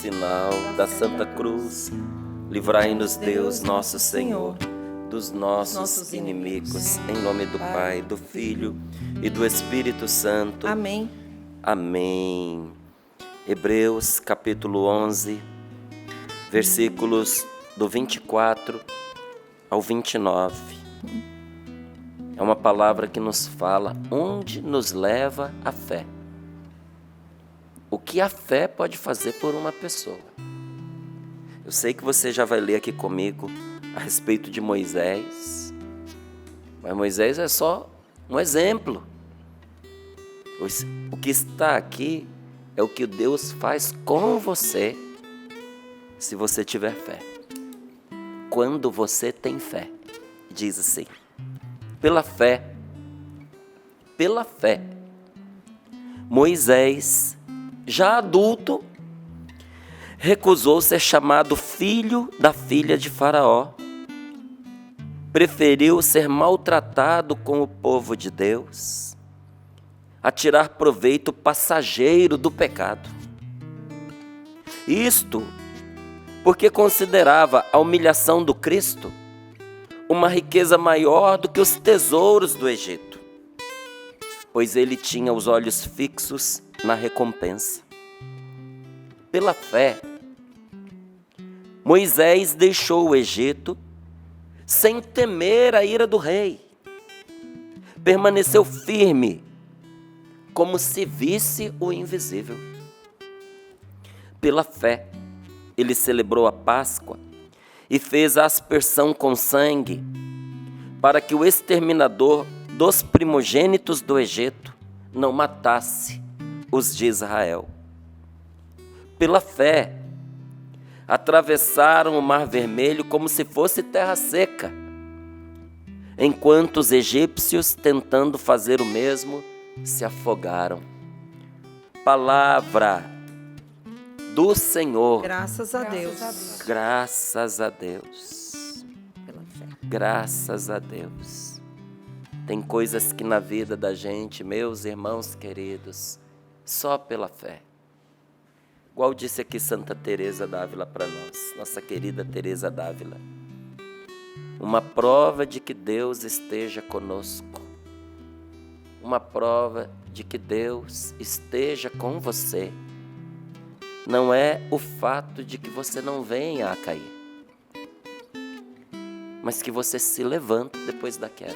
sinal da Santa Cruz, livrai-nos Deus nosso Senhor dos nossos inimigos, em nome do Pai, do Filho e do Espírito Santo. Amém. Amém. Hebreus capítulo 11, versículos do 24 ao 29. É uma palavra que nos fala onde nos leva a fé. O que a fé pode fazer por uma pessoa. Eu sei que você já vai ler aqui comigo a respeito de Moisés, mas Moisés é só um exemplo. O que está aqui é o que Deus faz com você se você tiver fé. Quando você tem fé, diz assim: pela fé, Moisés, já adulto, recusou ser chamado filho da filha de Faraó. Preferiu ser maltratado com o povo de Deus, a tirar proveito passageiro do pecado. Isto porque considerava a humilhação do Cristo uma riqueza maior do que os tesouros do Egito, pois ele tinha os olhos fixos na recompensa. Pela fé, Moisés deixou o Egito sem temer a ira do rei. Permaneceu firme, como se visse o invisível. Pela fé, ele celebrou a Páscoa e fez a aspersão com sangue, para que o exterminador dos primogênitos do Egito não matasse os de Israel. Pela fé, atravessaram o Mar Vermelho como se fosse terra seca, enquanto os egípcios, tentando fazer o mesmo, se afogaram. Palavra do Senhor. Graças a Deus. Graças a Deus. Pela fé. Graças a Deus. Tem coisas que na vida da gente, meus irmãos queridos, só pela fé. Igual disse aqui Santa Teresa d'Ávila para nós, nossa querida Teresa d'Ávila. Uma prova de que Deus esteja conosco. Uma prova de que Deus esteja com você. Não é o fato de que você não venha a cair, mas que você se levanta depois da queda.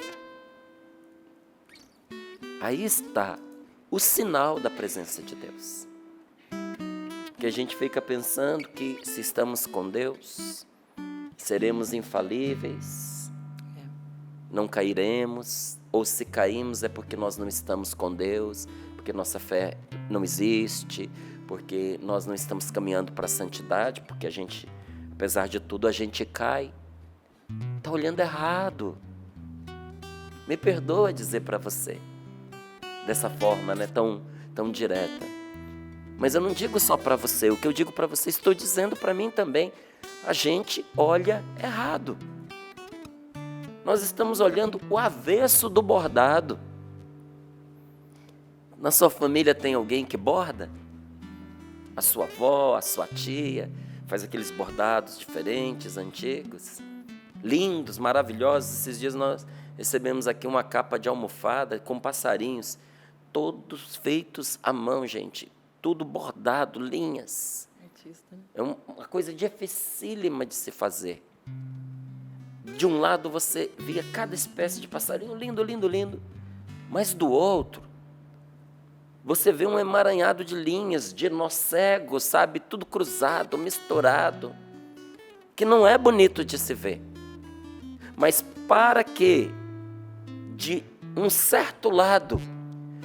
Aí está o sinal da presença de Deus. Que a gente fica pensando que se estamos com Deus, seremos infalíveis, não cairemos, ou se caímos é porque nós não estamos com Deus, porque nossa fé não existe, porque nós não estamos caminhando para a santidade, porque a gente, apesar de tudo, a gente cai. Está olhando errado. Me perdoa dizer para você, dessa forma, né, tão direta. Mas eu não digo só para você, o que eu digo para você, estou dizendo para mim também. A gente olha errado. Nós estamos olhando o avesso do bordado. Na sua família tem alguém que borda? A sua avó, a sua tia, faz aqueles bordados diferentes, antigos, lindos, maravilhosos. Esses dias nós recebemos aqui uma capa de almofada com passarinhos, todos feitos à mão, gente. Tudo bordado, linhas. Artista, né? É uma coisa dificílima de se fazer. De um lado você via cada espécie de passarinho, lindo, lindo, lindo. Mas do outro, você vê um emaranhado de linhas, de nó cego, sabe? Tudo cruzado, misturado. Que não é bonito de se ver. Mas para que de um certo lado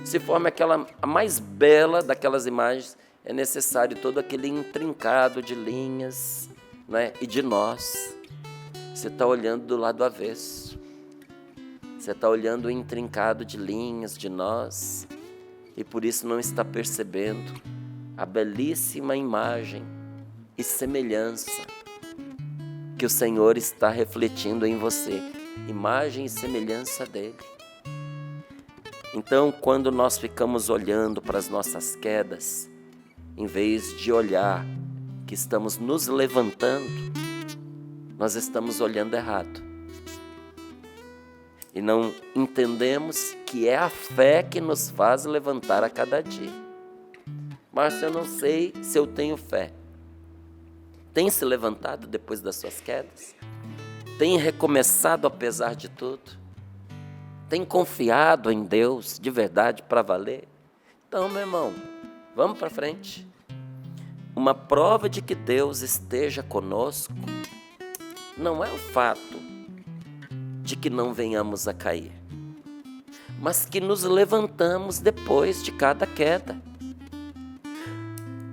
se forme a mais bela daquelas imagens, é necessário todo aquele intrincado de linhas, né, e de nós. Você está olhando do lado avesso. Você está olhando o intrincado de linhas, de nós, e por isso não está percebendo a belíssima imagem e semelhança que o Senhor está refletindo em você. Imagem e semelhança dele. Então, quando nós ficamos olhando para as nossas quedas, em vez de olhar que estamos nos levantando, nós estamos olhando errado. E não entendemos que é a fé que nos faz levantar a cada dia. Márcio, eu não sei se eu tenho fé. Tem se levantado depois das suas quedas? Tem recomeçado apesar de tudo? Tem confiado em Deus de verdade para valer? Então, meu irmão, vamos para frente. Uma prova de que Deus esteja conosco não é o fato de que não venhamos a cair, mas que nos levantamos depois de cada queda.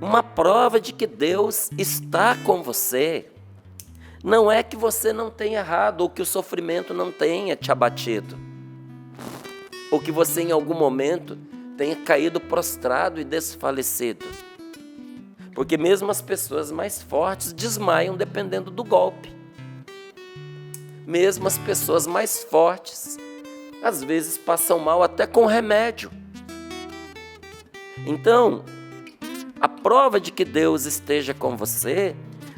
Uma prova de que Deus está com você não é que você não tenha errado, ou que o sofrimento não tenha te abatido, ou que você em algum momento tenha caído prostrado e desfalecido. Porque mesmo as pessoas mais fortes desmaiam dependendo do golpe. Mesmo as pessoas mais fortes, às vezes passam mal até com remédio. Então, a prova de que Deus esteja com você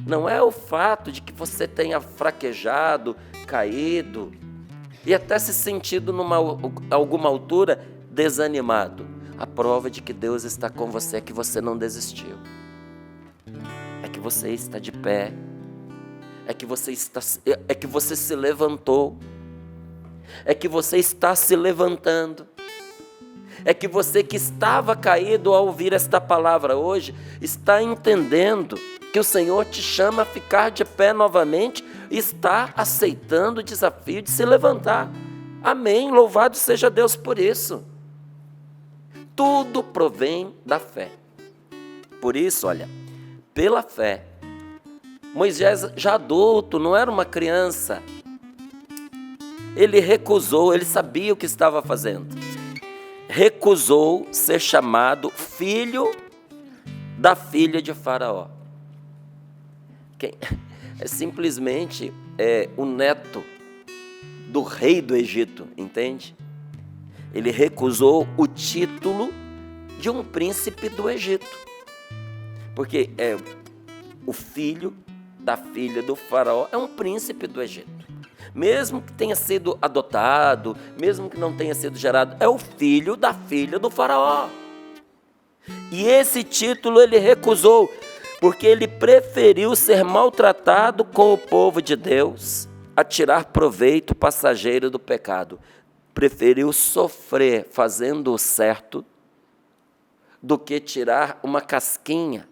não é o fato de que você tenha fraquejado, caído e até se sentido alguma altura desanimado. A prova de que Deus está com você é que você não desistiu. É que você está de pé. É que você se levantou. É que você está se levantando. É que você que estava caído ao ouvir esta palavra hoje, está entendendo que o Senhor te chama a ficar de pé novamente e está aceitando o desafio de se levantar. Amém, louvado seja Deus por isso. Tudo provém da fé. Por isso, olha, pela fé, Moisés já adulto, não era uma criança, ele recusou, ele sabia o que estava fazendo. Recusou ser chamado filho da filha de Faraó. É simplesmente o neto do rei do Egito, entende? Ele recusou o título de um príncipe do Egito, porque o filho da filha do Faraó é um príncipe do Egito. Mesmo que tenha sido adotado, mesmo que não tenha sido gerado, é o filho da filha do Faraó. E esse título ele recusou, porque ele preferiu ser maltratado com o povo de Deus a tirar proveito passageiro do pecado. Preferiu sofrer fazendo o certo do que tirar uma casquinha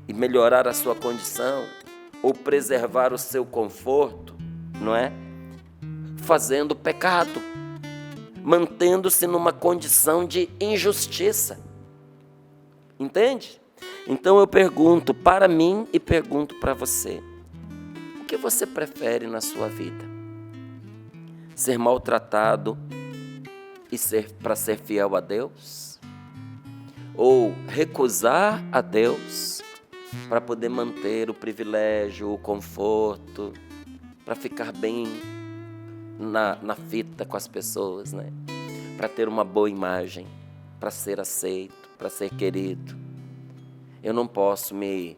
e melhorar a sua condição ou preservar o seu conforto, não é? Fazendo pecado, mantendo-se numa condição de injustiça. Entende? Então eu pergunto para mim e pergunto para você: o que você prefere na sua vida? Ser maltratado e para ser fiel a Deus? Ou recusar a Deus para poder manter o privilégio, o conforto, para ficar bem na fita com as pessoas, né? Para ter uma boa imagem, para ser aceito, para ser querido. Eu não posso me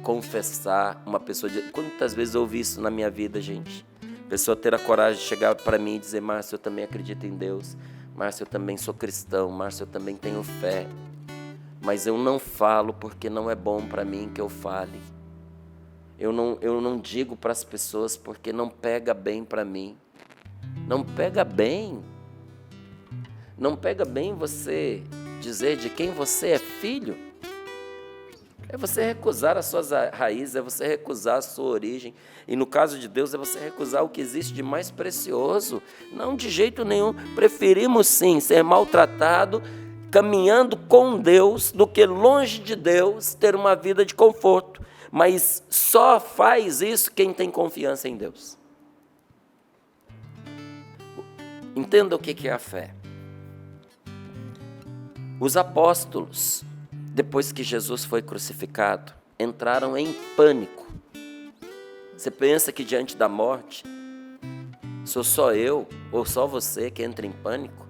confessar uma pessoa... Quantas vezes eu ouvi isso na minha vida, gente? A pessoa ter a coragem de chegar para mim e dizer: Márcio, eu também acredito em Deus. Márcio, eu também sou cristão. Márcio, eu também tenho fé. Mas eu não falo porque não é bom para mim que eu fale. Eu não digo para as pessoas porque não pega bem para mim. Não pega bem. Não pega bem você dizer de quem você é filho. É você recusar as suas raízes, é você recusar a sua origem. E no caso de Deus, é você recusar o que existe de mais precioso. Não, de jeito nenhum. Preferimos sim ser maltratado caminhando com Deus do que longe de Deus ter uma vida de conforto. Mas só faz isso quem tem confiança em Deus. Entenda o que é a fé. Os apóstolos, depois que Jesus foi crucificado, entraram em pânico. Você pensa que diante da morte, sou só eu ou só você que entra em pânico?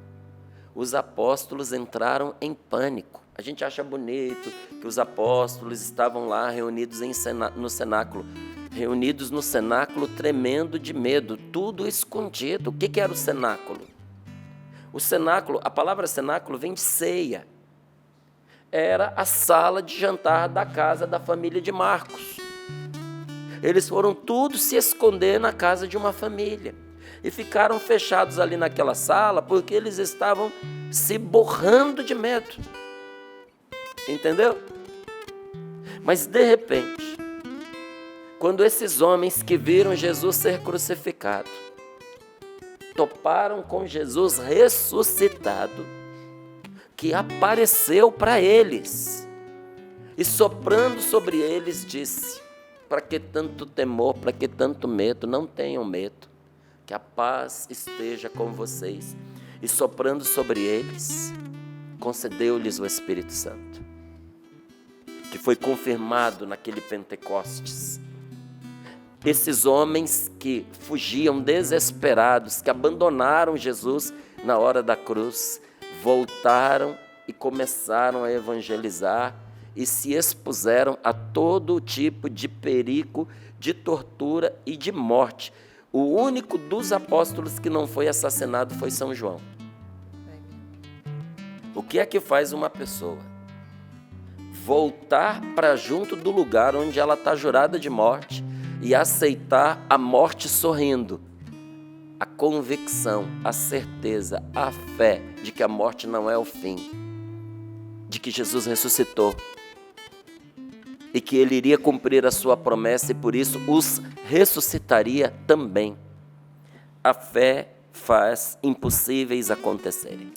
os apóstolos entraram em pânico. A gente acha bonito que os apóstolos estavam lá reunidos no cenáculo. Reunidos no cenáculo, tremendo de medo, tudo escondido. O que era o cenáculo? O cenáculo, a palavra cenáculo vem de ceia. Era a sala de jantar da casa da família de Marcos. Eles foram todos se esconder na casa de uma família. E ficaram fechados ali naquela sala porque eles estavam se borrando de medo. Entendeu? Mas de repente, quando esses homens que viram Jesus ser crucificado, toparam com Jesus ressuscitado, que apareceu para eles, e soprando sobre eles disse: para que tanto temor, para que tanto medo? Não tenham medo, que a paz esteja com vocês. E soprando sobre eles, concedeu-lhes o Espírito Santo, que foi confirmado naquele Pentecostes. Esses homens que fugiam desesperados, que abandonaram Jesus na hora da cruz, voltaram e começaram a evangelizar e se expuseram a todo tipo de perigo, de tortura e de morte. O único dos apóstolos que não foi assassinado foi São João. O que é que faz uma pessoa voltar para junto do lugar onde ela está jurada de morte e aceitar a morte sorrindo? A convicção, a certeza, a fé de que a morte não é o fim, de que Jesus ressuscitou e que Ele iria cumprir a sua promessa e por isso os ressuscitaria também. A fé faz impossíveis acontecerem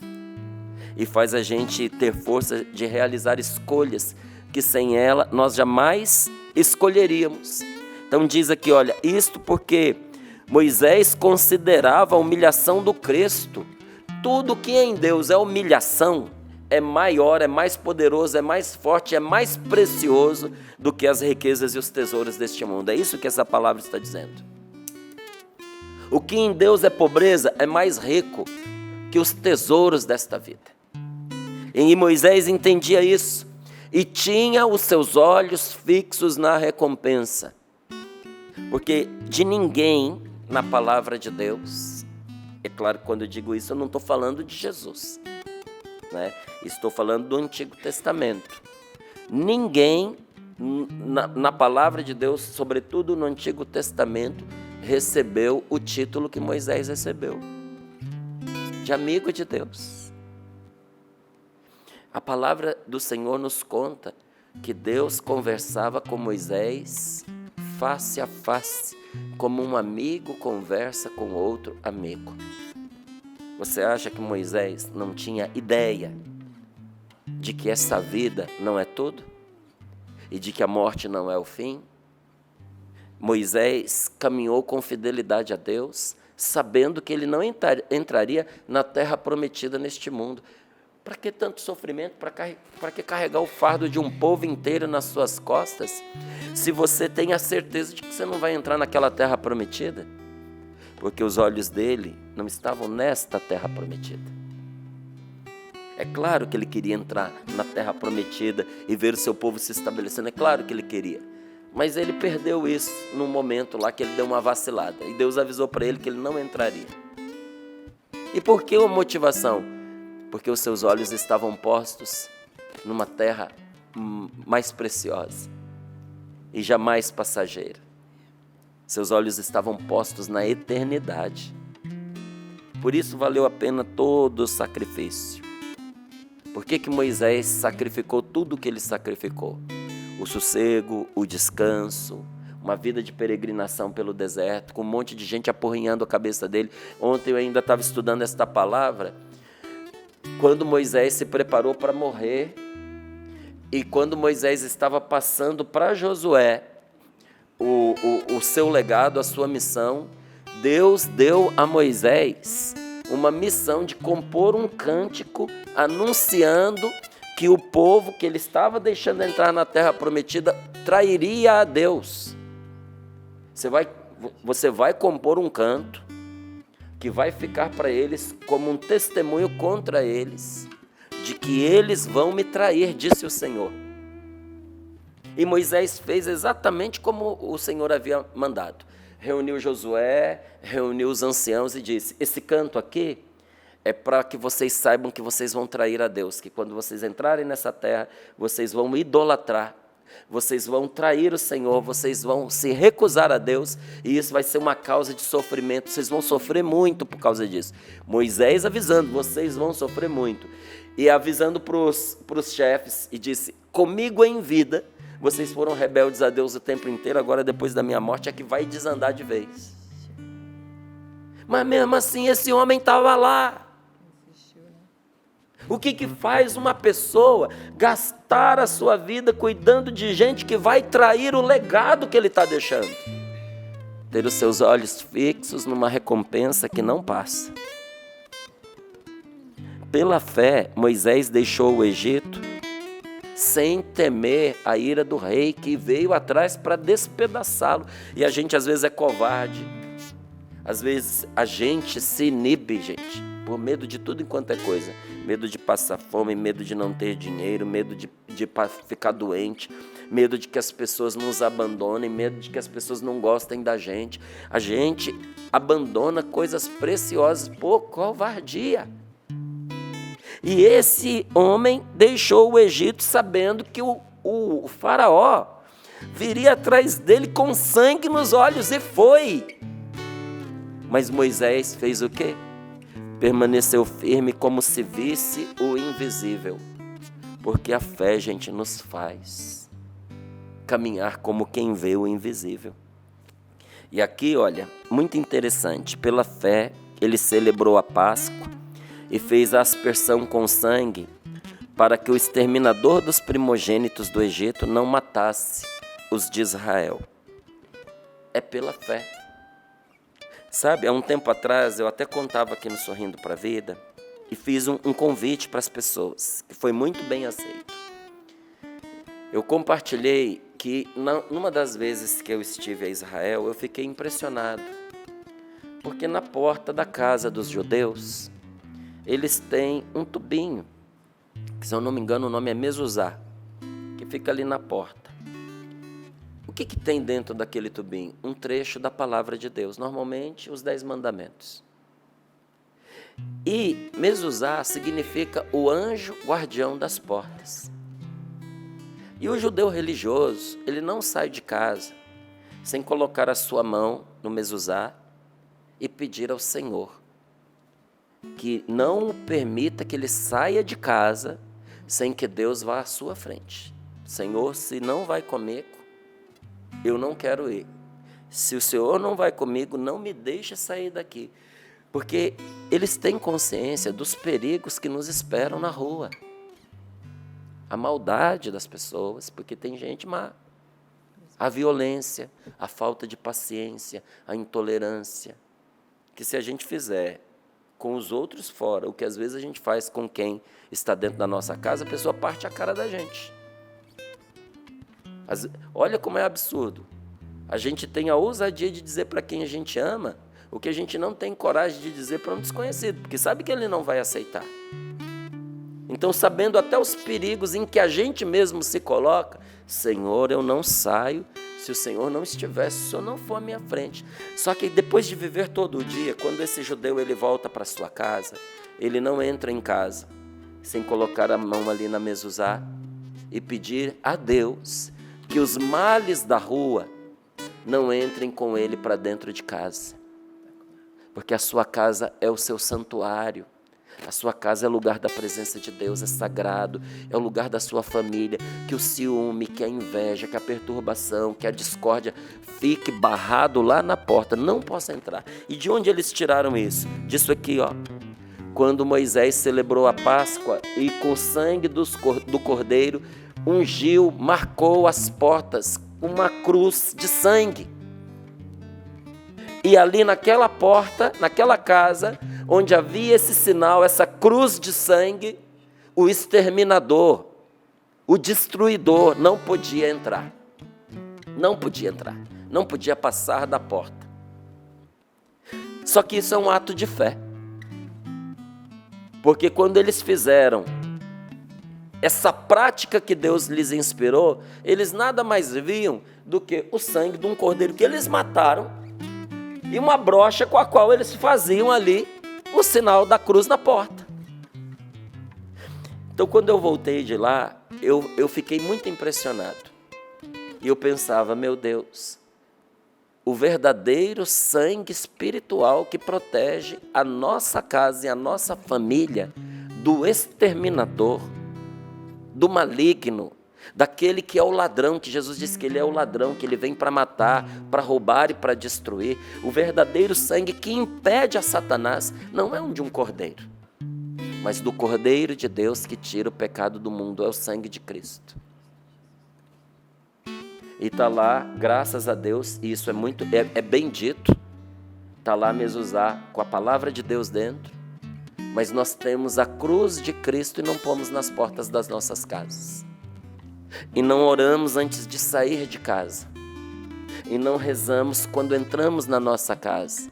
e faz a gente ter força de realizar escolhas que sem ela nós jamais escolheríamos. Então diz aqui, olha, isto porque Moisés considerava a humilhação do Cristo. Tudo que em Deus é humilhação é maior, é mais poderoso, é mais forte, é mais precioso do que as riquezas e os tesouros deste mundo. É isso que essa palavra está dizendo. O que em Deus é pobreza é mais rico que os tesouros desta vida. E Moisés entendia isso e tinha os seus olhos fixos na recompensa. Porque de ninguém na palavra de Deus, é claro que quando eu digo isso eu não estou falando de Jesus, né? Estou falando do Antigo Testamento. Ninguém na palavra de Deus, sobretudo no Antigo Testamento, recebeu o título que Moisés recebeu, de amigo de Deus. A palavra do Senhor nos conta que Deus conversava com Moisés face a face, como um amigo conversa com outro amigo. Você acha que Moisés não tinha ideia de que essa vida não é tudo? E de que a morte não é o fim? Moisés caminhou com fidelidade a Deus, sabendo que ele não entraria na terra prometida neste mundo. Para que tanto sofrimento? Para que carregar o fardo de um povo inteiro nas suas costas, se você tem a certeza de que você não vai entrar naquela terra prometida? Porque os olhos dele não estavam nesta terra prometida. É claro que ele queria entrar na terra prometida e ver o seu povo se estabelecendo, é claro que ele queria. Mas ele perdeu isso num momento lá que ele deu uma vacilada. E Deus avisou para ele que ele não entraria. E por que a motivação? Porque os seus olhos estavam postos numa terra mais preciosa e jamais passageira. Seus olhos estavam postos na eternidade. Por isso valeu a pena todo o sacrifício. Por que Moisés sacrificou tudo o que ele sacrificou? O sossego, o descanso, uma vida de peregrinação pelo deserto, com um monte de gente apurrinhando a cabeça dele. Ontem eu ainda estava estudando esta palavra, quando Moisés se preparou para morrer, e quando Moisés estava passando para Josué o seu legado, a sua missão, Deus deu a Moisés uma missão de compor um cântico anunciando que o povo que ele estava deixando entrar na terra prometida trairia a Deus. Você vai compor um canto que vai ficar para eles como um testemunho contra eles, de que eles vão me trair, disse o Senhor. E Moisés fez exatamente como o Senhor havia mandado. Reuniu Josué, reuniu os anciãos e disse: esse canto aqui é para que vocês saibam que vocês vão trair a Deus, que quando vocês entrarem nessa terra, vocês vão idolatrar, vocês vão trair o Senhor, vocês vão se recusar a Deus, e isso vai ser uma causa de sofrimento, vocês vão sofrer muito por causa disso. Moisés avisando, vocês vão sofrer muito, e avisando para os chefes, e disse: comigo em vida, vocês foram rebeldes a Deus o tempo inteiro, agora depois da minha morte é que vai desandar de vez. Mas mesmo assim esse homem estava lá. O que faz uma pessoa gastar a sua vida cuidando de gente que vai trair o legado que ele está deixando? Ter os seus olhos fixos numa recompensa que não passa. Pela fé, Moisés deixou o Egito sem temer a ira do rei que veio atrás para despedaçá-lo. E a gente às vezes é covarde. Às vezes a gente se inibe, gente, por medo de tudo enquanto é coisa. Medo de passar fome, medo de não ter dinheiro, medo de ficar doente, medo de que as pessoas nos abandonem, medo de que as pessoas não gostem da gente. A gente abandona coisas preciosas por covardia. E esse homem deixou o Egito sabendo que o faraó viria atrás dele com sangue nos olhos, e foi. Mas Moisés fez o quê? Permaneceu firme como se visse o invisível. Porque a fé, gente, nos faz caminhar como quem vê o invisível. E aqui, olha, muito interessante. Pela fé, ele celebrou a Páscoa e fez a aspersão com sangue para que o exterminador dos primogênitos do Egito não matasse os de Israel. É pela fé. Sabe, há um tempo atrás, eu até contava aqui no Sorrindo para a Vida, e fiz um convite para as pessoas, que foi muito bem aceito. Eu compartilhei que, numa das vezes que eu estive a Israel, eu fiquei impressionado, porque na porta da casa dos judeus, eles têm um tubinho, que se eu não me engano o nome é mezuzá, que fica ali na porta. O que tem dentro daquele tubinho? Um trecho da palavra de Deus, normalmente os 10 mandamentos. E mezuzá significa o anjo guardião das portas. E o judeu religioso, ele não sai de casa sem colocar a sua mão no mezuzá e pedir ao Senhor que não permita que ele saia de casa sem que Deus vá à sua frente. Senhor, se não vai comigo, eu não quero ir. Se o Senhor não vai comigo, não me deixe sair daqui. Porque eles têm consciência dos perigos que nos esperam na rua. A maldade das pessoas, porque tem gente má. A violência, a falta de paciência, a intolerância. Que se a gente fizer com os outros fora, o que às vezes a gente faz com quem está dentro da nossa casa, a pessoa parte a cara da gente. Olha como é absurdo. A gente tem a ousadia de dizer para quem a gente ama o que a gente não tem coragem de dizer para um desconhecido, porque sabe que ele não vai aceitar. Então, sabendo até os perigos em que a gente mesmo se coloca, Senhor, eu não saio se o Senhor não estiver, se o Senhor não for à minha frente. Só que depois de viver todo o dia, quando esse judeu ele volta para sua casa, ele não entra em casa sem colocar a mão ali na mezuzá e pedir a Deus que os males da rua não entrem com ele para dentro de casa. Porque a sua casa é o seu santuário. A sua casa é o lugar da presença de Deus, é sagrado, é o lugar da sua família. Que o ciúme, que a inveja, que a perturbação, que a discórdia fique barrado lá na porta, não possa entrar. E de onde eles tiraram isso? Disso aqui, ó. Quando Moisés celebrou a Páscoa e com o sangue do cordeiro, ungiu, marcou as portas com uma cruz de sangue. E ali naquela porta, naquela casa, onde havia esse sinal, essa cruz de sangue, o exterminador, o destruidor não podia entrar. Não podia entrar, não podia passar da porta. Só que isso é um ato de fé. Porque quando eles fizeram essa prática que Deus lhes inspirou, eles nada mais viam do que o sangue de um cordeiro que eles mataram e uma brocha com a qual eles faziam ali o sinal da cruz na porta. Então, quando eu voltei de lá, eu fiquei muito impressionado. E eu pensava, meu Deus, o verdadeiro sangue espiritual que protege a nossa casa e a nossa família do exterminador, do maligno, daquele que é o ladrão, que Jesus disse que ele é o ladrão, que ele vem para matar, para roubar e para destruir. O verdadeiro sangue que impede a Satanás não é um de um cordeiro, mas do Cordeiro de Deus que tira o pecado do mundo, é o sangue de Cristo. E está lá, graças a Deus, e isso é bem dito, está lá Mezuzá com a palavra de Deus dentro, mas nós temos a cruz de Cristo e não pomos nas portas das nossas casas. E não oramos antes de sair de casa. E não rezamos quando entramos na nossa casa,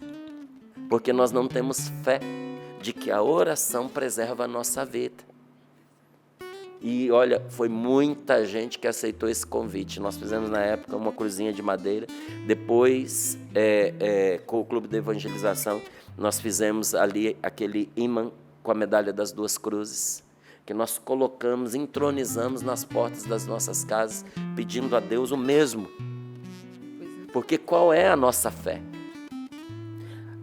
porque nós não temos fé de que a oração preserva a nossa vida. E olha, foi muita gente que aceitou esse convite. Nós fizemos na época uma cruzinha de madeira. Depois, com o Clube de Evangelização, nós fizemos ali aquele ímã com a medalha das duas cruzes, que nós colocamos, entronizamos nas portas das nossas casas, pedindo a Deus o mesmo. Porque qual é a nossa fé?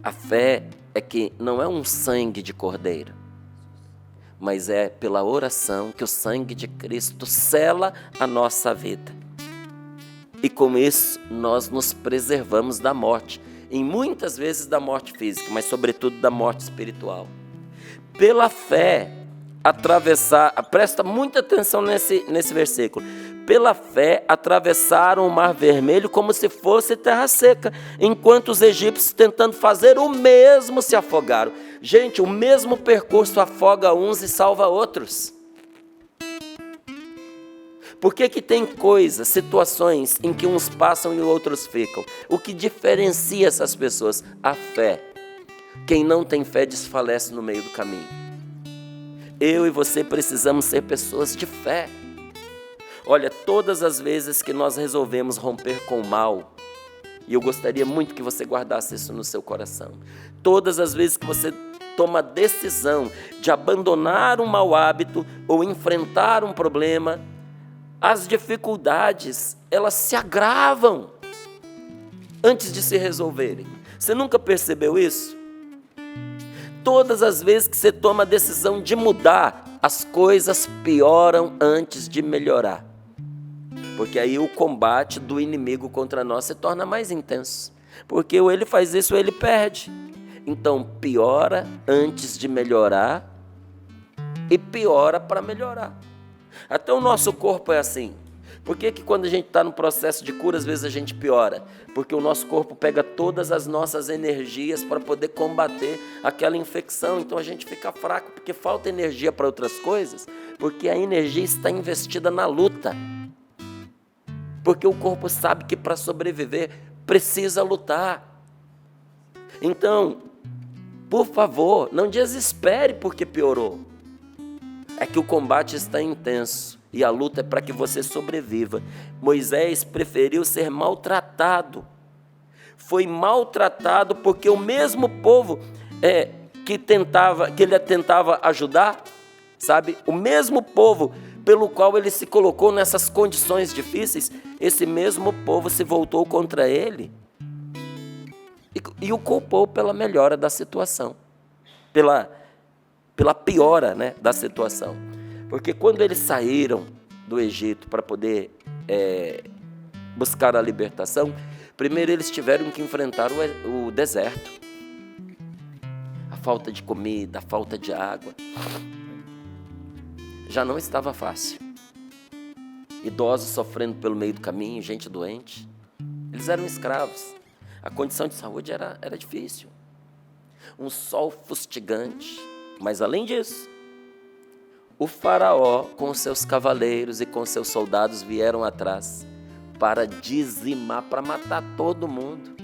A fé é que não é um sangue de cordeiro, mas é pela oração que o sangue de Cristo sela a nossa vida. E com isso nós nos preservamos da morte, e muitas vezes da morte física, mas sobretudo da morte espiritual. Pela fé, presta muita atenção nesse versículo. Pela fé, atravessaram o Mar Vermelho como se fosse terra seca, enquanto os egípcios, tentando fazer o mesmo, se afogaram. Gente, o mesmo percurso afoga uns e salva outros. Por que tem coisas, situações em que uns passam e outros ficam? O que diferencia essas pessoas? A fé. Quem não tem fé desfalece no meio do caminho. Eu e você precisamos ser pessoas de fé. Olha, todas as vezes que nós resolvemos romper com o mal, e eu gostaria muito que você guardasse isso no seu coração, todas as vezes que você toma a decisão de abandonar um mau hábito ou enfrentar um problema, as dificuldades, elas se agravam antes de se resolverem. Você nunca percebeu isso? Todas as vezes que você toma a decisão de mudar, as coisas pioram antes de melhorar. Porque aí o combate do inimigo contra nós se torna mais intenso. Porque ou ele faz isso ou ele perde. Então piora antes de melhorar e piora para melhorar. Até o nosso corpo é assim. Por que quando a gente está no processo de cura, às vezes a gente piora? Porque o nosso corpo pega todas as nossas energias para poder combater aquela infecção. Então a gente fica fraco, porque falta energia para outras coisas, porque a energia está investida na luta. Porque o corpo sabe que para sobreviver precisa lutar. Então, por favor, não desespere porque piorou. É que o combate está intenso e a luta é para que você sobreviva. Moisés preferiu ser maltratado. Foi maltratado porque o mesmo povo que ele tentava ajudar, sabe? O mesmo povo pelo qual ele se colocou nessas condições difíceis, esse mesmo povo se voltou contra ele e o culpou pela melhora da situação, pela piora, né, da situação. Porque quando eles saíram do Egito para poder buscar a libertação, primeiro eles tiveram que enfrentar o deserto, a falta de comida, a falta de água. Já não estava fácil. Idosos sofrendo pelo meio do caminho, gente doente. Eles eram escravos. A condição de saúde era difícil. Um sol fustigante. Mas além disso, o faraó com seus cavaleiros e com seus soldados vieram atrás para dizimar, para matar todo mundo.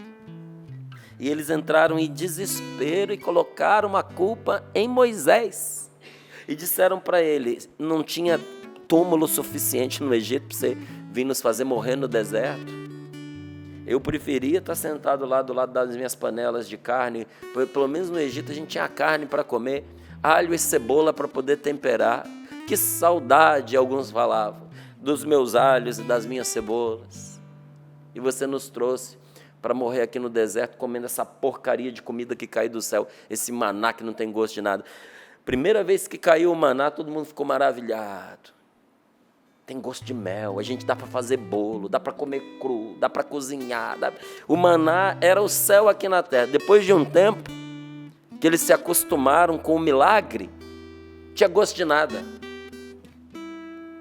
E eles entraram em desespero e colocaram a culpa em Moisés. E disseram para ele, não tinha túmulo suficiente no Egito para você vir nos fazer morrer no deserto? Eu preferia estar sentado lá do lado das minhas panelas de carne. Pelo menos no Egito a gente tinha carne para comer, alho e cebola para poder temperar. Que saudade, alguns falavam, dos meus alhos e das minhas cebolas. E você nos trouxe para morrer aqui no deserto comendo essa porcaria de comida que caiu do céu, esse maná que não tem gosto de nada. Primeira vez que caiu o maná, todo mundo ficou maravilhado. Tem gosto de mel, a gente dá para fazer bolo, dá para comer cru, dá para cozinhar. O maná era o céu aqui na terra. Depois de um tempo que eles se acostumaram com o milagre, tinha gosto de nada.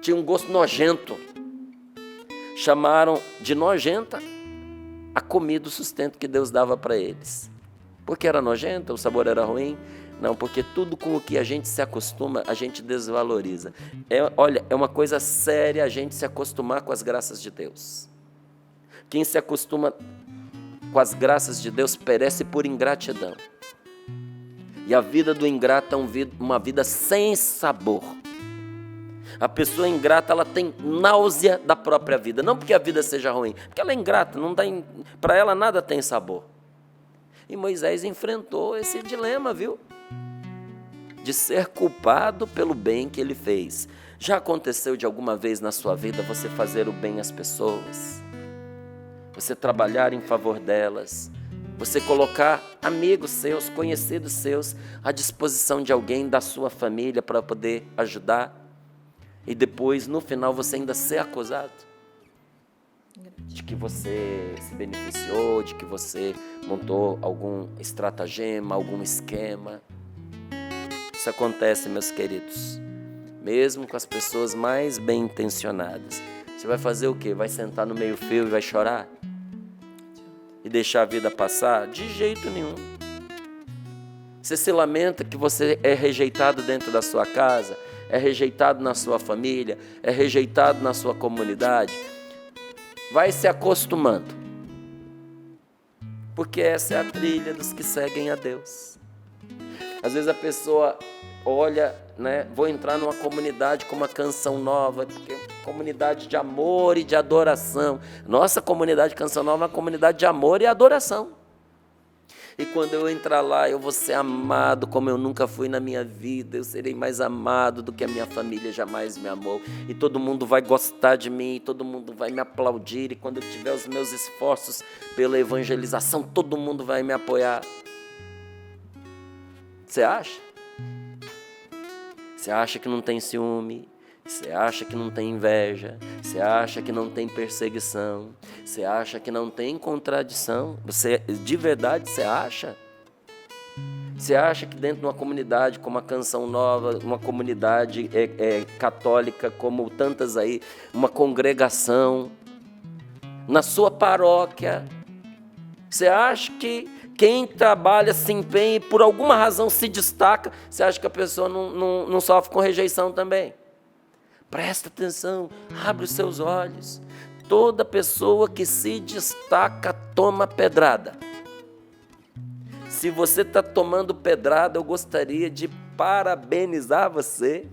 Tinha um gosto nojento. Chamaram de nojenta a comida, o sustento que Deus dava para eles. Porque era nojenta, o sabor era ruim? Não, porque tudo com o que a gente se acostuma, a gente desvaloriza. Olha, é uma coisa séria a gente se acostumar com as graças de Deus. Quem se acostuma com as graças de Deus perece por ingratidão. E a vida do ingrato é uma vida sem sabor. A pessoa ingrata, ela tem náusea da própria vida. Não porque a vida seja ruim, porque ela é ingrata, para ela nada tem sabor. E Moisés enfrentou esse dilema, viu? De ser culpado pelo bem que ele fez. Já aconteceu de alguma vez na sua vida você fazer o bem às pessoas? Você trabalhar em favor delas? Você colocar amigos seus, conhecidos seus, à disposição de alguém da sua família para poder ajudar? E depois, no final, você ainda ser acusado de que você se beneficiou, de que você montou algum estratagema, algum esquema. Isso acontece, meus queridos, mesmo com as pessoas mais bem intencionadas. Você vai fazer o quê? Vai sentar no meio-fio e vai chorar? E deixar a vida passar? De jeito nenhum. Você se lamenta que você é rejeitado dentro da sua casa, é rejeitado na sua família, é rejeitado na sua comunidade. Vai se acostumando, porque essa é a trilha dos que seguem a Deus. Às vezes a pessoa olha, né, vou entrar numa comunidade com uma canção nova, porque é comunidade de amor e de adoração. Nossa comunidade Canção Nova é uma comunidade de amor e adoração. E quando eu entrar lá, eu vou ser amado como eu nunca fui na minha vida. Eu serei mais amado do que a minha família jamais me amou. E todo mundo vai gostar de mim, todo mundo vai me aplaudir. E quando eu tiver os meus esforços pela evangelização, todo mundo vai me apoiar. Você acha? Você acha que não tem ciúme? Você acha que não tem inveja? Você acha que não tem perseguição? Você acha que não tem contradição? De verdade, você acha? Você acha que dentro de uma comunidade como a Canção Nova, uma comunidade católica como tantas aí, uma congregação, na sua paróquia, você acha que quem trabalha, se empenha e por alguma razão se destaca, você acha que a pessoa não sofre com rejeição também? Presta atenção, abre os seus olhos. Toda pessoa que se destaca toma pedrada. Se você está tomando pedrada, eu gostaria de parabenizar você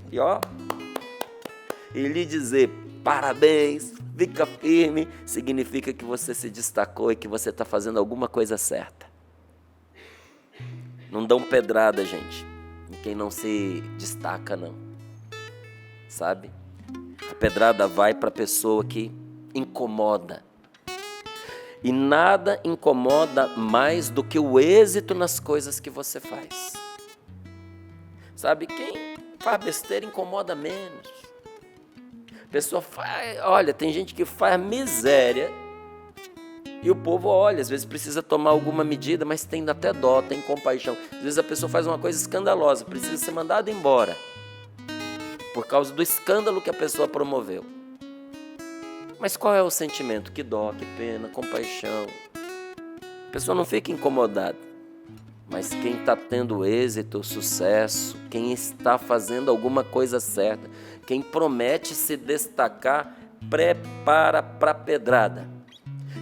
e lhe dizer parabéns, fica firme, significa que você se destacou e que você está fazendo alguma coisa certa. Não dão pedrada, gente, em quem não se destaca, não. Sabe? A pedrada vai para a pessoa que incomoda. E nada incomoda mais do que o êxito nas coisas que você faz. Sabe, quem faz besteira incomoda menos. A pessoa faz, olha, tem gente que faz miséria e o povo olha, às vezes precisa tomar alguma medida, mas tem até dó, tem compaixão. Às vezes a pessoa faz uma coisa escandalosa, precisa ser mandada embora por causa do escândalo que a pessoa promoveu. Mas qual é o sentimento? Que dó, que pena, compaixão. A pessoa não fica incomodada. Mas quem está tendo êxito, sucesso, quem está fazendo alguma coisa certa, quem promete se destacar, prepara para a pedrada.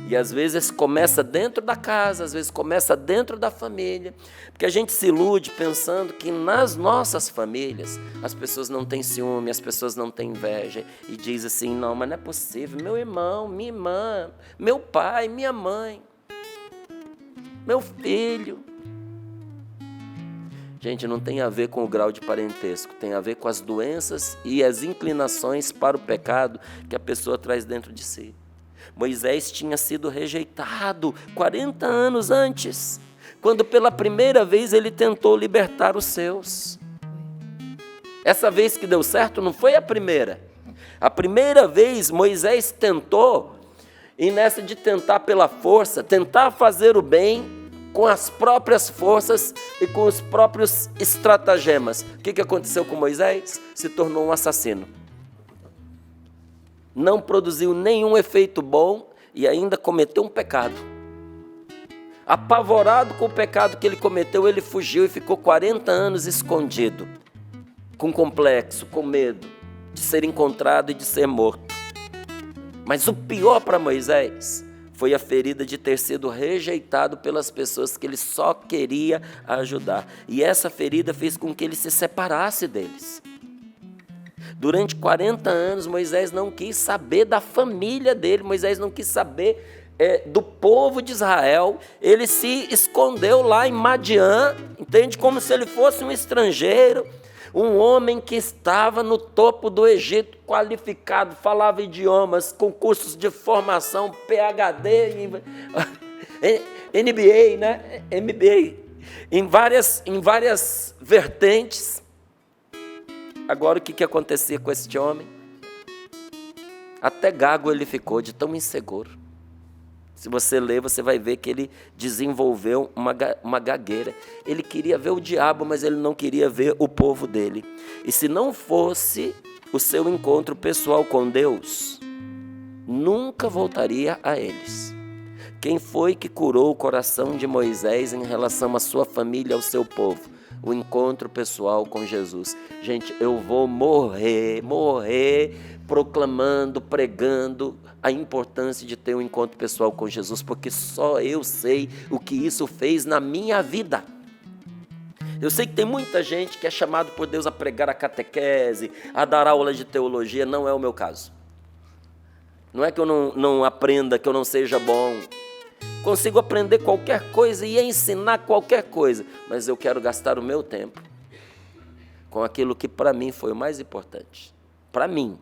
E às vezes começa dentro da casa, às vezes começa dentro da família, porque a gente se ilude pensando que nas nossas famílias as pessoas não têm ciúme, as pessoas não têm inveja, e diz assim, não, mas não é possível, meu irmão, minha irmã, meu pai, minha mãe, meu filho. Gente, não tem a ver com o grau de parentesco, tem a ver com as doenças e as inclinações para o pecado que a pessoa traz dentro de si. Moisés tinha sido rejeitado 40 anos antes, quando pela primeira vez ele tentou libertar os seus. Essa vez que deu certo não foi a primeira. A primeira vez Moisés tentou, e nessa de tentar pela força, tentar fazer o bem com as próprias forças e com os próprios estratagemas. O que aconteceu com Moisés? Se tornou um assassino. Não produziu nenhum efeito bom e ainda cometeu um pecado. Apavorado com o pecado que ele cometeu, ele fugiu e ficou 40 anos escondido, com complexo, com medo de ser encontrado e de ser morto. Mas o pior para Moisés foi a ferida de ter sido rejeitado pelas pessoas que ele só queria ajudar. E essa ferida fez com que ele se separasse deles. Durante 40 anos, Moisés não quis saber da família dele, Moisés não quis saber do povo de Israel. Ele se escondeu lá em Madiã, entende? Como se ele fosse um estrangeiro, um homem que estava no topo do Egito, qualificado, falava idiomas, com cursos de formação, PhD, NBA, né? MBA, em várias vertentes. Agora o que acontecia com esse homem? Até gago ele ficou, de tão inseguro. Se você ler, você vai ver que ele desenvolveu uma gagueira. Ele queria ver o diabo, mas ele não queria ver o povo dele. E se não fosse o seu encontro pessoal com Deus, nunca voltaria a eles. Quem foi que curou o coração de Moisés em relação à sua família, ao seu povo? O encontro pessoal com Jesus. Gente, eu vou morrer proclamando, pregando a importância de ter um encontro pessoal com Jesus, porque só eu sei o que isso fez na minha vida. Eu sei que tem muita gente que é chamado por Deus a pregar a catequese, a dar aula de teologia, não é o meu caso. Não é que eu não aprenda, que eu não seja bom. Consigo aprender qualquer coisa e ensinar qualquer coisa, mas eu quero gastar o meu tempo com aquilo que para mim foi o mais importante. Para mim.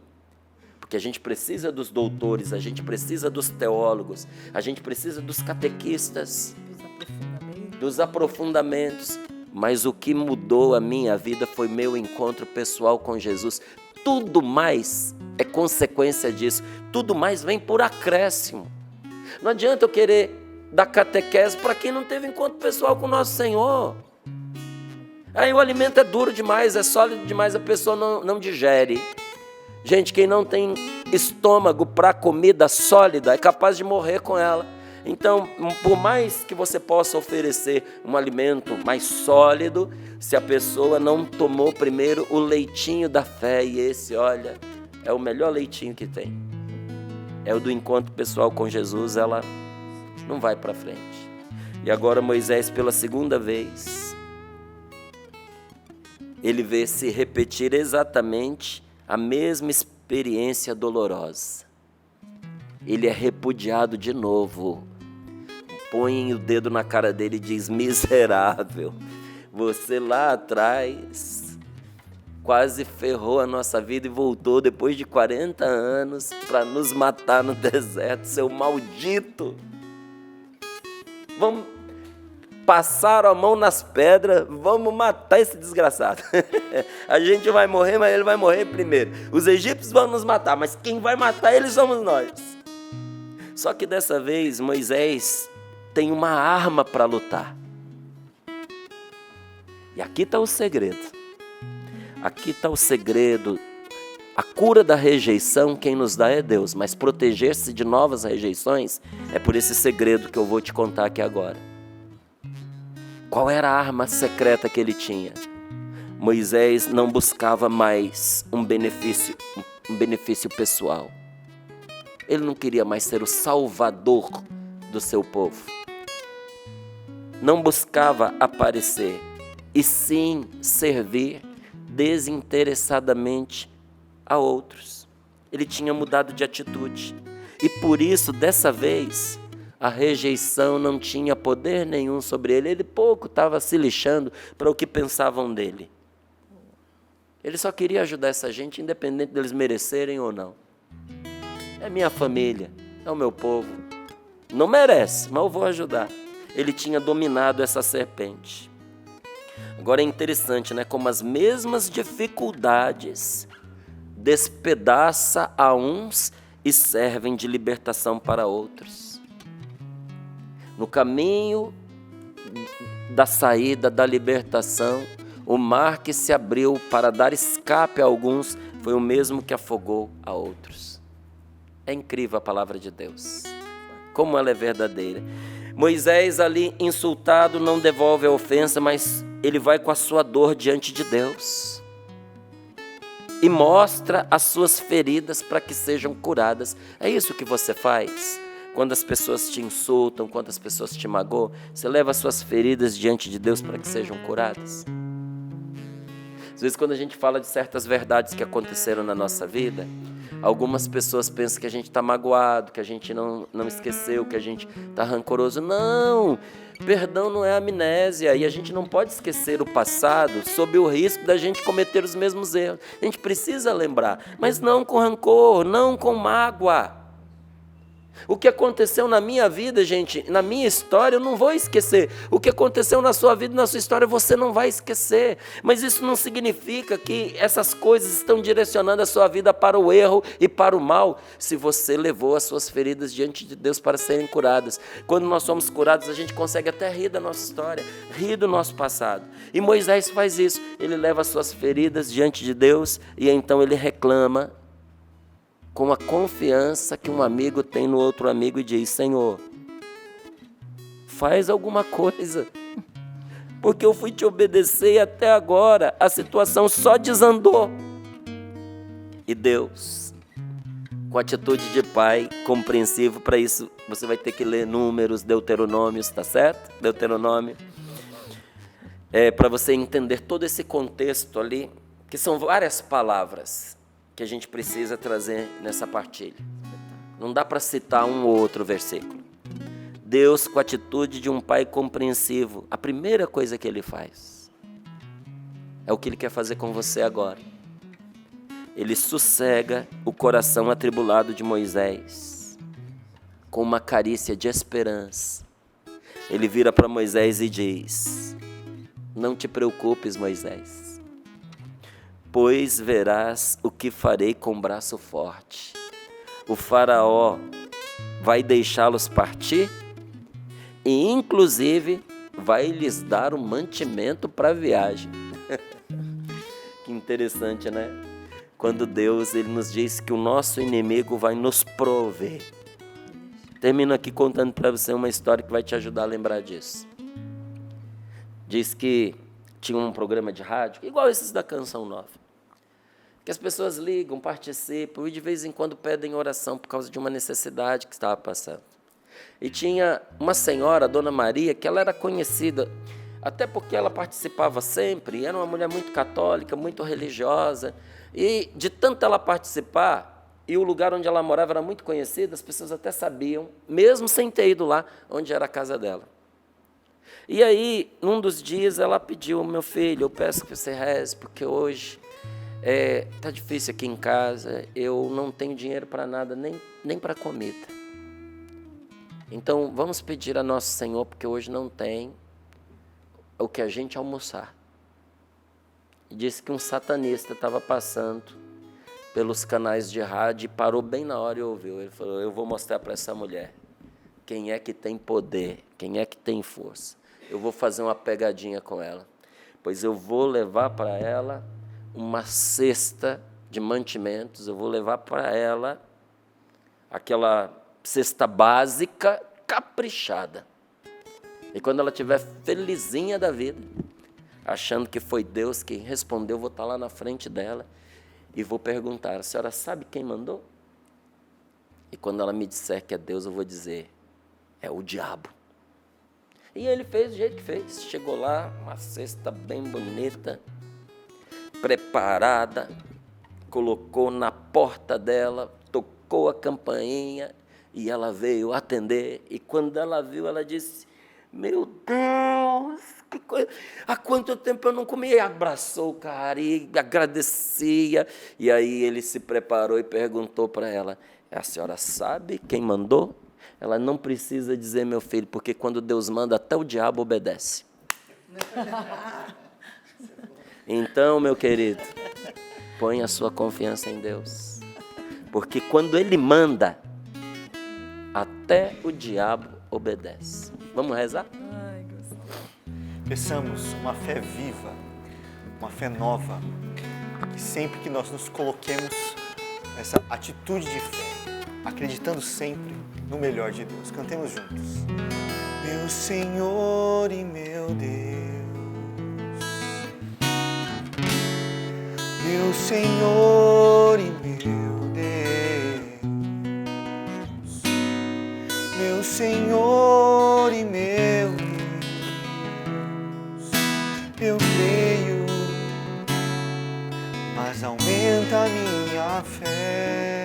Porque a gente precisa dos doutores, a gente precisa dos teólogos, a gente precisa dos catequistas, dos aprofundamentos. Mas o que mudou a minha vida foi meu encontro pessoal com Jesus. Tudo mais é consequência disso. Tudo mais vem por acréscimo. Não adianta eu querer dar catequese para quem não teve encontro pessoal com o nosso Senhor. Aí o alimento é duro demais, é sólido demais, a pessoa não digere. Gente, quem não tem estômago para comida sólida é capaz de morrer com ela. Então, por mais que você possa oferecer um alimento mais sólido, se a pessoa não tomou primeiro o leitinho da fé, e esse, olha, é o melhor leitinho que tem. É o do encontro pessoal com Jesus, ela não vai para frente. E agora Moisés, pela segunda vez, ele vê se repetir exatamente a mesma experiência dolorosa. Ele é repudiado de novo. Põe o dedo na cara dele e diz: miserável, você lá atrás quase ferrou a nossa vida e voltou depois de 40 anos para nos matar no deserto, seu maldito. Vamos passar a mão nas pedras, vamos matar esse desgraçado. A gente vai morrer, mas ele vai morrer primeiro. Os egípcios vão nos matar, mas quem vai matar eles somos nós. Só que dessa vez Moisés tem uma arma para lutar. E aqui está o segredo. Aqui está o segredo. A cura da rejeição, quem nos dá é Deus, mas proteger-se de novas rejeições é por esse segredo que eu vou te contar aqui agora. Qual era a arma secreta que ele tinha? Moisés não buscava mais um benefício pessoal. Ele não queria mais ser o salvador do seu povo. Não buscava aparecer, e sim servir desinteressadamente a outros. Ele tinha mudado de atitude. E por isso, dessa vez, a rejeição não tinha poder nenhum sobre ele. Ele pouco estava se lixando para o que pensavam dele. Ele só queria ajudar essa gente, independente deles merecerem ou não. É minha família, é o meu povo. Não merece, mas eu vou ajudar. Ele tinha dominado essa serpente. Agora é interessante, né? Como as mesmas dificuldades despedaça a uns e servem de libertação para outros. No caminho da saída, da libertação, o mar que se abriu para dar escape a alguns foi o mesmo que afogou a outros. É incrível a palavra de Deus, como ela é verdadeira. Moisés ali insultado não devolve a ofensa, mas ele vai com a sua dor diante de Deus e mostra as suas feridas para que sejam curadas. É isso que você faz quando as pessoas te insultam, quando as pessoas te magoam. Você leva as suas feridas diante de Deus para que sejam curadas. Às vezes, quando a gente fala de certas verdades que aconteceram na nossa vida, algumas pessoas pensam que a gente está magoado, que a gente não esqueceu, que a gente está rancoroso. Não! Perdão não é amnésia, e a gente não pode esquecer o passado sob o risco da gente cometer os mesmos erros. A gente precisa lembrar, mas não com rancor, não com mágoa. O que aconteceu na minha vida, gente, na minha história, eu não vou esquecer. O que aconteceu na sua vida, na sua história, você não vai esquecer. Mas isso não significa que essas coisas estão direcionando a sua vida para o erro e para o mal, se você levou as suas feridas diante de Deus para serem curadas. Quando nós somos curados, a gente consegue até rir da nossa história, rir do nosso passado. E Moisés faz isso, ele leva as suas feridas diante de Deus e então ele reclama com a confiança que um amigo tem no outro amigo e diz: Senhor, faz alguma coisa, porque eu fui te obedecer e até agora a situação só desandou. E Deus, com atitude de pai compreensivo, para isso você vai ter que ler Números, Deuteronômios, tá certo? Deuteronômio, para você entender todo esse contexto ali, que são várias palavras que a gente precisa trazer nessa partilha. Não dá para citar um ou outro versículo. Deus, com a atitude de um pai compreensivo, a primeira coisa que ele faz é o que ele quer fazer com você agora. Ele sossega o coração atribulado de Moisés com uma carícia de esperança. Ele vira para Moisés e diz: não te preocupes, Moisés, pois verás o que farei com braço forte. O faraó vai deixá-los partir e, inclusive, vai lhes dar um mantimento para a viagem. Que interessante, né? Quando Deus ele nos diz que o nosso inimigo vai nos prover. Termino aqui contando para você uma história que vai te ajudar a lembrar disso. Diz que tinha um programa de rádio, igual esses da Canção Nova, que as pessoas ligam, participam e de vez em quando pedem oração por causa de uma necessidade que estava passando. E tinha uma senhora, a Dona Maria, que ela era conhecida, até porque ela participava sempre, era uma mulher muito católica, muito religiosa, e de tanto ela participar, e o lugar onde ela morava era muito conhecido, as pessoas até sabiam, mesmo sem ter ido lá, onde era a casa dela. E aí, num dos dias, ela pediu: meu filho, eu peço que você reze, porque hoje tá difícil aqui em casa, eu não tenho dinheiro para nada, nem para comida. Então, vamos pedir a Nosso Senhor, porque hoje não tem o que a gente almoçar. E disse que um satanista estava passando pelos canais de rádio e parou bem na hora e ouviu. Ele falou: eu vou mostrar para essa mulher quem é que tem poder, quem é que tem força. Eu vou fazer uma pegadinha com ela, pois eu vou levar para ela uma cesta de mantimentos, eu vou levar para ela aquela cesta básica caprichada. E quando ela estiver felizinha da vida, achando que foi Deus quem respondeu, eu vou estar lá na frente dela e vou perguntar: a senhora sabe quem mandou? E quando ela me disser que é Deus, eu vou dizer: é o diabo. E ele fez do jeito que fez. Chegou lá, uma cesta bem bonita, preparada, colocou na porta dela, tocou a campainha e ela veio atender. E quando ela viu, ela disse: meu Deus, que coisa! Há quanto tempo eu não comia? E abraçou o cara e agradecia. E aí ele se preparou e perguntou para ela: a senhora sabe quem mandou? Ela: não precisa dizer, meu filho, porque quando Deus manda, até o diabo obedece. Então, meu querido, põe a sua confiança em Deus. Porque quando Ele manda, até o diabo obedece. Vamos rezar? Ai, gostei. Peçamos uma fé viva, uma fé nova, e sempre que nós nos coloquemos nessa atitude de fé, acreditando sempre no melhor de Deus. Cantemos juntos. Meu Senhor e meu Deus, meu Senhor e meu Deus, meu Senhor e meu Deus, eu creio, mas aumenta a minha fé.